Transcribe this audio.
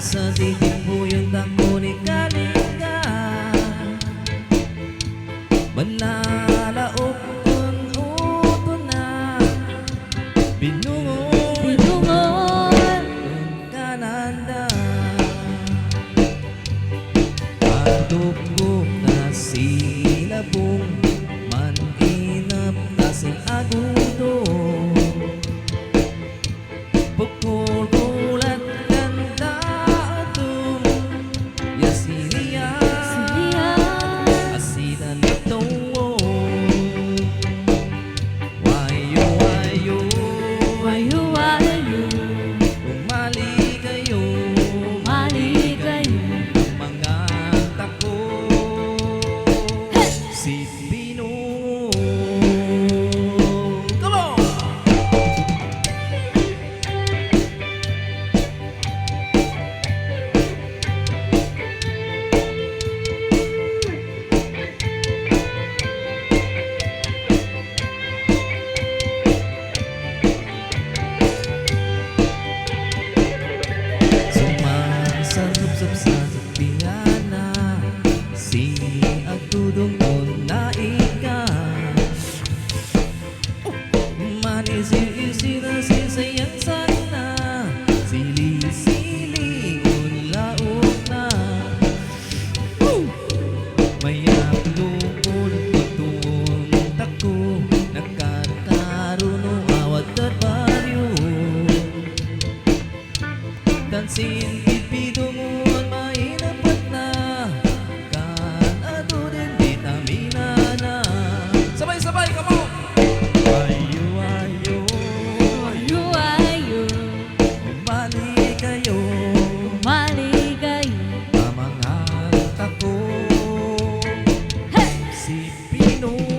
sa dibdib mo yung tako ni Kalinga. Manlalaok ang uto na binungon ang kananda. Pagtog ko na silabong man-inap na sing agudo. Pagkukulat ganda atum Yasiniya Asinan na tungo. Wayo, wayo, Wayo, wayo, umali kayo, mali kayo. mga tako si Pinungo. Come on! Sumasarap sa piyana si Agdudong Unaika. Manisi-isi na sisayang sana, sili-sili unlaok na. Mayap lukol tutun tako, nagkakaroon awat at baryo. Tansin pipidungon mainapat na, kan ado din vitamina na. Sabay-sabay, come on! Wayo, wayo, Wayo, wayo, umali kayo, mali kayo. tamang tako si Pinungo.